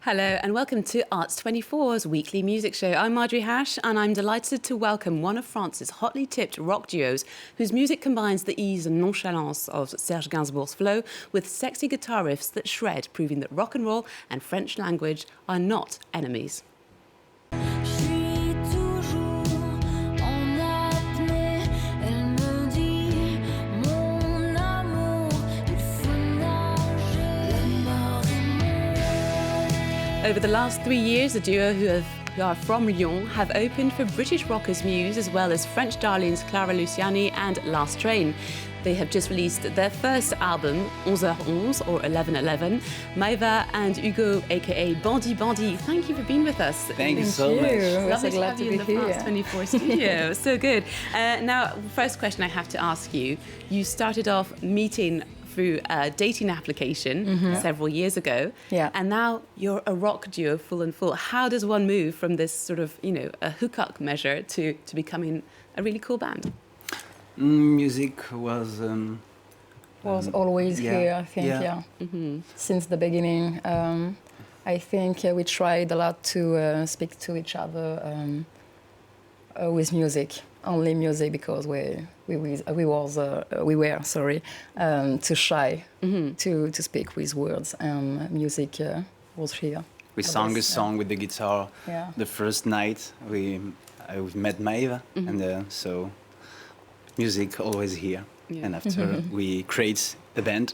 Hello and welcome to Arts24's weekly music show. I'm Marjorie Hash and I'm delighted to welcome one of France's hotly tipped rock duos whose music combines the ease and nonchalance of Serge Gainsbourg's flow with sexy guitar riffs that shred, proving that rock and roll and French language are not enemies. Over the last 3 years, the duo who are from Lyon have opened for British rockers Muse as well as French darlings Clara Luciani and Last Train. They have just released their first album, 11h11 or 11:11. Maëva and Hugo, aka Bandit Bandit, thank you for being with us. Thank you so much. Lovely so glad to have you in the here. Arts24 studio. So good. Now, first question I have to ask you. You started off meeting through a dating application several years ago, and now you're a rock duo full and full. How does one move from this sort of, a hookup measure to becoming a really cool band? Music was always here, I think, since the beginning. I think we tried a lot to speak to each other with music, only music, because we were too shy to speak with words, and music was here. We sang a song with the guitar the first night we met Maëva, and so music always here. And after we create a band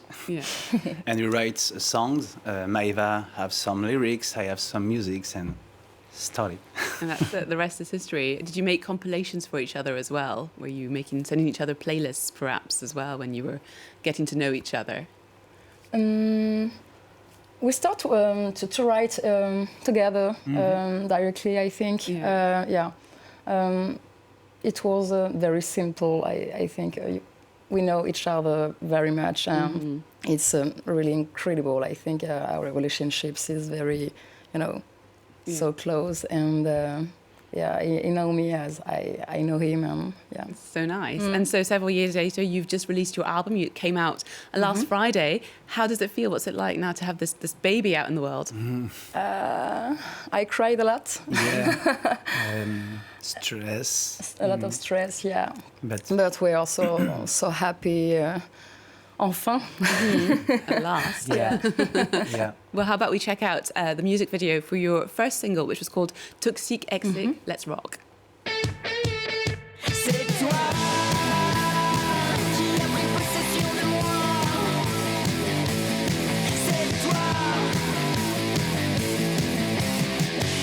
and we write songs, Maëva have some lyrics, I have some music, and started. And that's the rest is history. Did you make compilations for each other as well? Were you sending each other playlists perhaps as well when you were getting to know each other? We start to write together directly, I think. It was very simple, I think. We know each other very much. It's really incredible. I think our relationships is very, so close, and he know me as I know him, and It's so nice. And so several years later, you've just released your album. It came out last Friday. How does it feel? What's it like now to have this baby out in the world? I cried a lot. Yeah, stress. A lot of stress, But we're also so happy. Enfin. At last. Yeah. Well, how about we check out the music video for your first single, which was called Toxic Excès. Let's rock. C'est toi qui as pris possession de moi. C'est toi.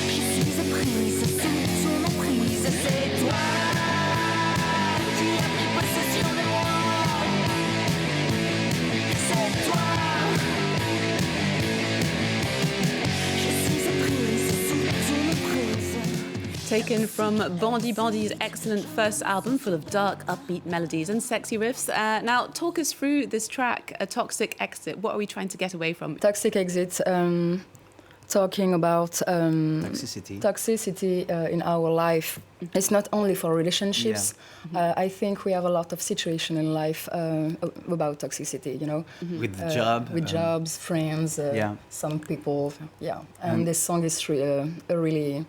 Je suis apprise sous ton emprise. C'est toi qui as pris possession de moi. C'est toi. Je suis apprise sous ton emprise. Taken from Bandit Bandit's excellent first album full of dark, upbeat melodies and sexy riffs. Now, talk us through this track, A Toxic Exit. What are we trying to get away from? Toxic Exit, talking about toxicity in our life. It's not only for relationships. I think we have a lot of situation in life about toxicity, With the job. With jobs, friends, some people, And this song is really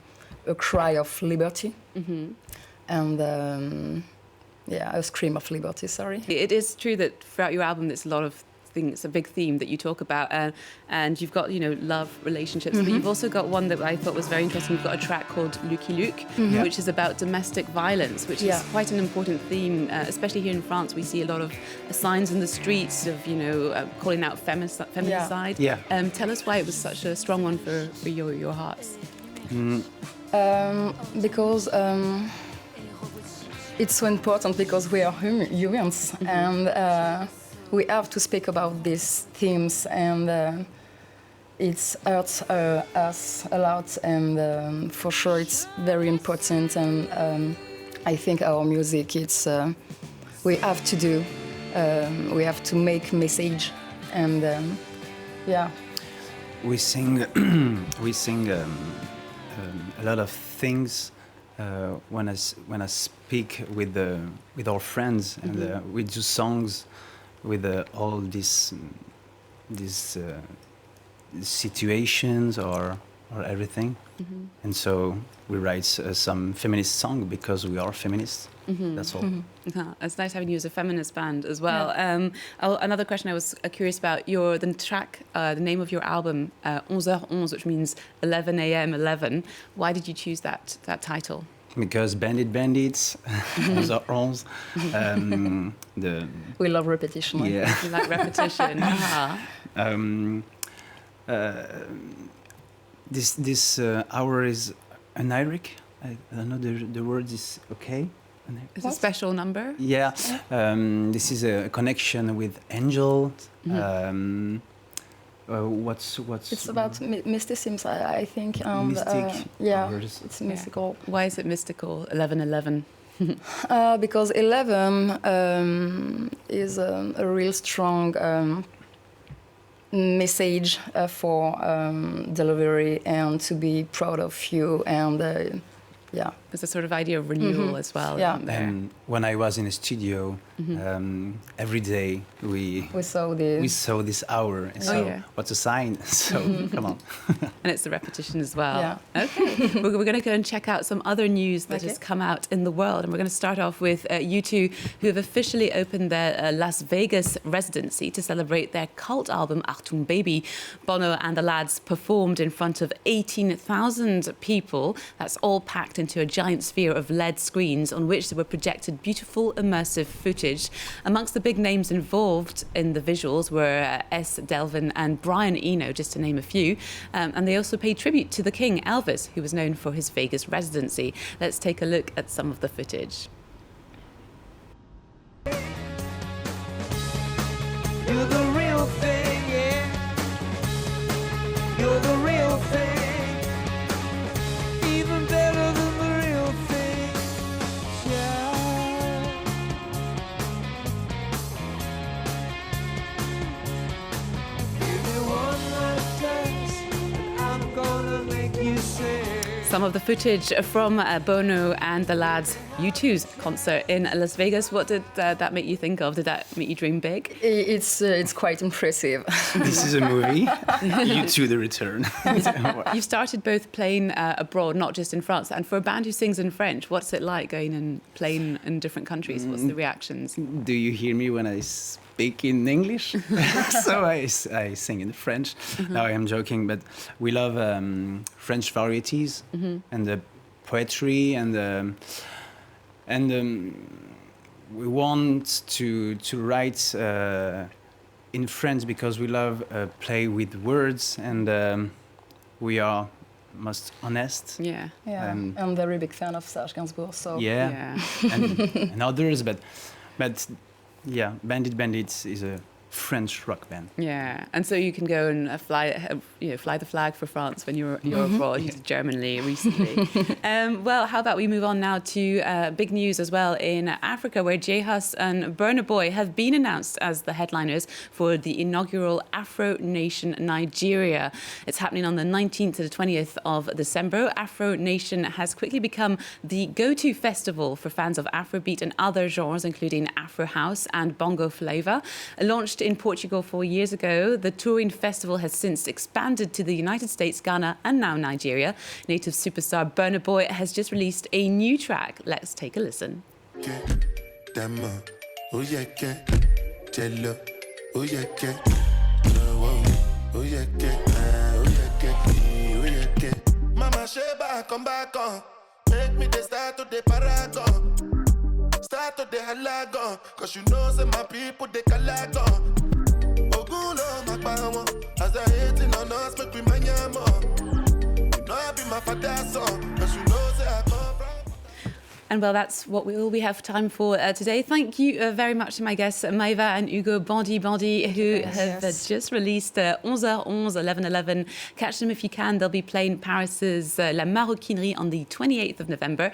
a cry of liberty. And a scream of liberty, sorry. It is true that throughout your album, there's a lot of things, it's a big theme that you talk about, and you've got, love, relationships, but you've also got one that I thought was very interesting. You've got a track called Lucky Luke, which is about domestic violence, which is quite an important theme, especially here in France. We see a lot of signs in the streets of, calling out feminicide. Tell us why it was such a strong one for your hearts. Because it's so important, because we are humans, and we have to speak about these themes, and it hurts us a lot, and for sure it's very important, and I think our music, it's we have to do, we have to make message, and We sing a lot of things when I speak with our friends, and we do songs with all these situations or or everything. And so we write some feminist song because we are feminists. That's all. It's nice having you as a feminist band as well. Another question I was curious about, the name of your album, 11h11, which means 11 a.m. 11. Why did you choose that title? Because Bandit Bandit, 11h11. We love repetition. Yeah. You like repetition. This hour is aniric. I don't know the word is okay. It's a special number. Yeah, this is a connection with angel. What's It's about mysticism, I think. Mystic. It's mystical. Why is it mystical? 11:11. Because 11 is a real strong message for delivery and to be proud of you and There's a sort of idea of renewal as well. Yeah. Isn't there? And when I was in a studio, every day we saw this hour. So what's a sign? So come on. And it's the repetition as well. Yeah. Okay. We're going to go and check out some other news that has come out in the world. And we're going to start off with U2, who have officially opened their Las Vegas residency to celebrate their cult album, Achtung Baby. Bono and the lads performed in front of 18,000 people. That's all packed into a giant sphere of LED screens on which there were projected beautiful, immersive footage. Amongst the big names involved in the visuals were S. Delvin and Brian Eno, just to name a few. And they also paid tribute to the king, Elvis, who was known for his Vegas residency. Let's take a look at some of the footage. You're the real thing, yeah. You're the real thing. Even better than the real thing, yeah. Give me one last chance, and I'm gonna make you sing. Some of the footage from Bono and the lads' U2's concert in Las Vegas. What did that make you think of? Did that make you dream big? It's quite impressive. This is a movie. U2 The Return. You've started both playing abroad, not just in France. And for a band who sings in French, what's it like going and playing in different countries? What's the reactions? Do you hear me when I speak in English? So I sing in French. No, I am joking, but we love French varieties and the poetry and we want to write in French because we love play with words and we are most honest. Yeah. I'm a very big fan of Serge Gainsbourg. So and others, but yeah, Bandit Bandit is a French rock band. Yeah, and so you can go and fly the flag for France when you're abroad. You did Germany recently. Well, how about we move on now to big news as well in Africa, where J-Hus and Burna Boy have been announced as the headliners for the inaugural Afro Nation Nigeria. It's happening on the 19th to the 20th of December. Afro Nation has quickly become the go-to festival for fans of Afrobeat and other genres, including Afro House and Bongo Flava. Launched in Portugal 4 years ago, the touring festival has since expanded to the United States, Ghana, and now Nigeria. Native superstar Burna Boy has just released a new track. Let's take a listen. Mama Sheba, come back on. Make me the start to the paragon. Start to the halagon. Cause you know say my people they calagon. Oguno makbawo. As they hating on us, make we manyamo. You know I be my father's son. Cause you know say I come from. And well, that's what we have time for today. Thank you very much to my guests, Maëva and Hugo, Bandit Bandit, who have just released 11h11, 11:11. Catch them if you can. They'll be playing Paris's La Maroquinerie on the 28th of November.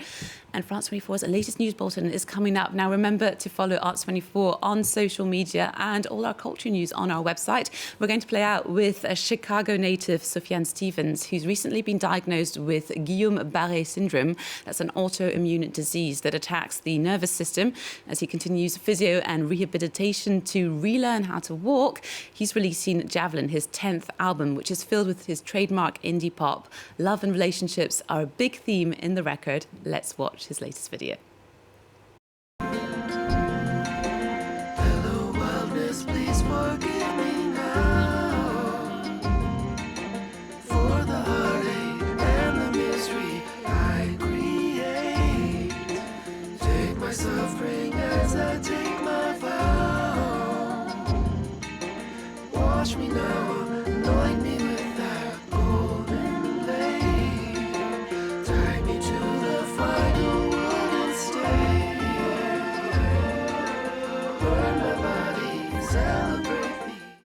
And France 24's latest news bulletin is coming up. Now, remember to follow Arts 24 on social media and all our culture news on our website. We're going to play out with a Chicago native, Sufjan Stevens, who's recently been diagnosed with Guillain-Barré syndrome. That's an autoimmune disease that attacks the nervous system. As he continues physio and rehabilitation to relearn how to walk, he's releasing Javelin, his 10th album, which is filled with his trademark indie pop. Love and relationships are a big theme in the record. Let's watch his latest video.